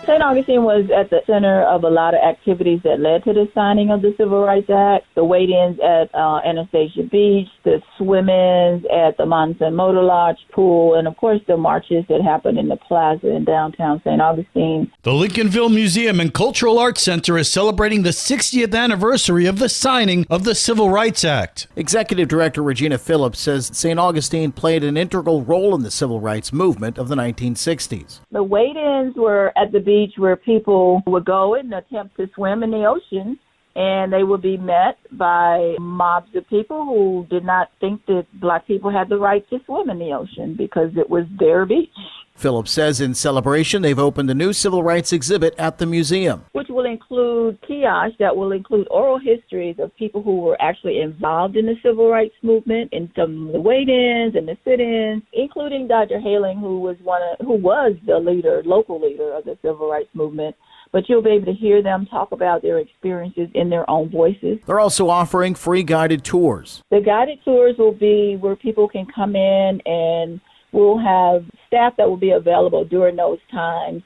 St. Augustine was at the center of a lot of activities that led to the signing of the Civil Rights Act. The wait-ins at Anastasia Beach, the swim-ins at the Monson Motor Lodge pool, and, of course, the marches that happened in the plaza in downtown St. Augustine. The Lincolnville Museum and Cultural Arts Center is celebrating the 60th anniversary of the signing of the Civil Rights Act. Executive Director Regina Phillips says St. Augustine played an integral role in the civil rights movement of the 1960s. The wait-ins were at the beach where people would go and attempt to swim in the ocean, and they would be met by mobs of people who did not think that black people had the right to swim in the ocean because it was their beach. Phillips says in celebration, they've opened a new civil rights exhibit at the museum, which will include kiosks that will include oral histories of people who were actually involved in the civil rights movement, and some of the wait-ins and the sit-ins, including Dr. Haling, who was the local leader of the civil rights movement. But you'll be able to hear them talk about their experiences in their own voices. They're also offering free guided tours. The guided tours will be where people can come in, and we'll have staff that will be available during those times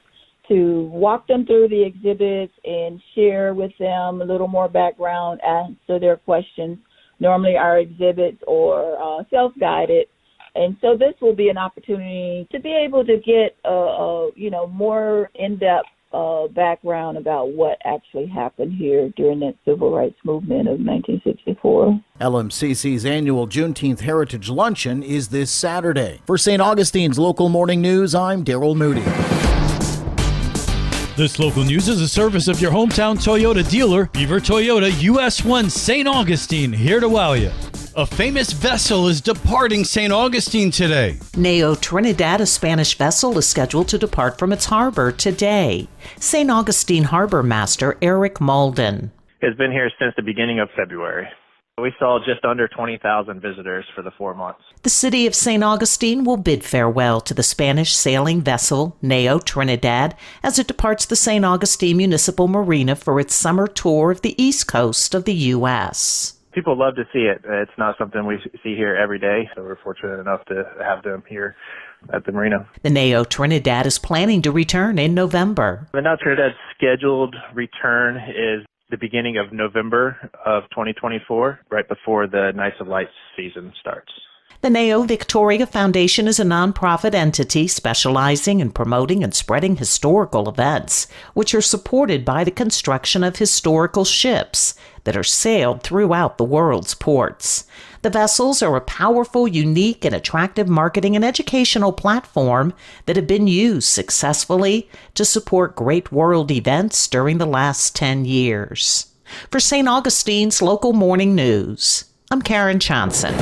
to walk them through the exhibits and share with them a little more background, answer their questions. Normally our exhibits are self-guided. And so this will be an opportunity to be able to get more in-depth background about what actually happened here during that civil rights movement of 1964. LMCC's annual Juneteenth Heritage Luncheon is this Saturday. For St. Augustine's Local Morning News, I'm Daryl Moody. This local news is a service of your hometown Toyota dealer, Beaver Toyota, US 1 St. Augustine, here to wow you. A famous vessel is departing St. Augustine today. Neo Trinidad, a Spanish vessel, is scheduled to depart from its harbor today. St. Augustine Harbor Master Eric Malden has been here since the beginning of February. We saw just under 20,000 visitors for the 4 months. The city of St. Augustine will bid farewell to the Spanish sailing vessel Neo Trinidad as it departs the St. Augustine Municipal Marina for its summer tour of the east coast of the U.S. People love to see it. It's not something we see here every day, so we're fortunate enough to have them here at the marina. The Neo Trinidad is planning to return in November. The Neo Trinidad's scheduled return is the beginning of November of 2024, right before the Nights of Lights season starts. The Neo Victoria Foundation is a nonprofit entity specializing in promoting and spreading historical events, which are supported by the construction of historical ships that are sailed throughout the world's ports. The vessels are a powerful, unique, and attractive marketing and educational platform that have been used successfully to support great world events during the last 10 years. For St. Augustine's Local Morning News, I'm Karen Johnson.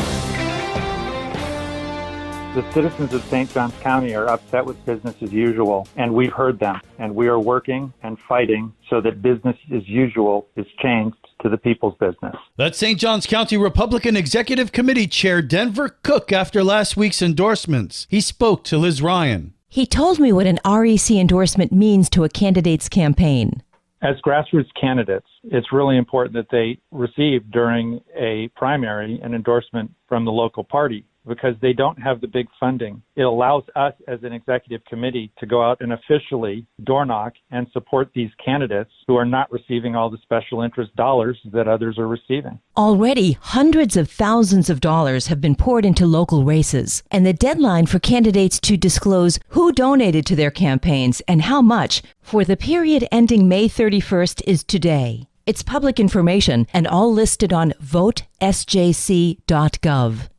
The citizens of St. Johns County are upset with business as usual, and we've heard them, and we are working and fighting so that business as usual is changed to the people's business. That's St. Johns County Republican Executive Committee Chair Denver Cook after last week's endorsements. He spoke to Liz Ryan. He told me what an REC endorsement means to a candidate's campaign. As grassroots candidates, it's really important that they receive during a primary an endorsement from the local party, because they don't have the big funding. It allows us as an executive committee to go out and officially door knock and support these candidates who are not receiving all the special interest dollars that others are receiving. Already, hundreds of thousands of dollars have been poured into local races, and the deadline for candidates to disclose who donated to their campaigns and how much for the period ending May 31st is today. It's public information and all listed on votesjc.gov.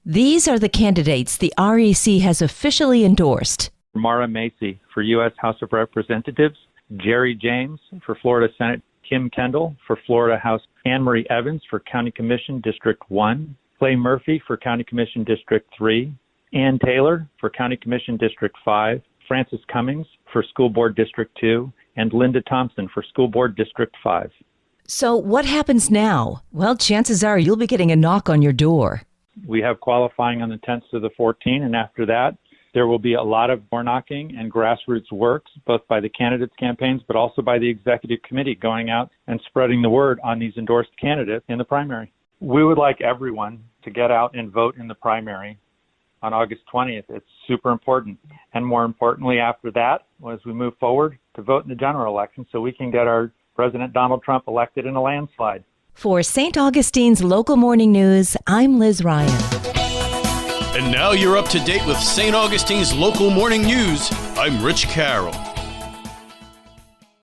These are the candidates the REC has officially endorsed. Mara Macy for U.S. House of Representatives, Jerry James for Florida Senate, Kim Kendall for Florida House, Anne Marie Evans for County Commission District 1, Clay Murphy for County Commission District 3, Ann Taylor for County Commission District 5, Francis Cummings for School Board District 2, and Linda Thompson for School Board District 5. So what happens now? Well, chances are you'll be getting a knock on your door. We have qualifying on the 10th to the 14th, and after that, there will be a lot of door knocking and grassroots works, both by the candidates' campaigns, but also by the executive committee going out and spreading the word on these endorsed candidates in the primary. We would like everyone to get out and vote in the primary on August 20th. It's super important. And more importantly, after that, as we move forward to vote in the general election so we can get our President Donald Trump elected in a landslide. For St. Augustine's Local Morning News, I'm Liz Ryan. And now you're up to date with St. Augustine's Local Morning News. I'm Rich Carroll.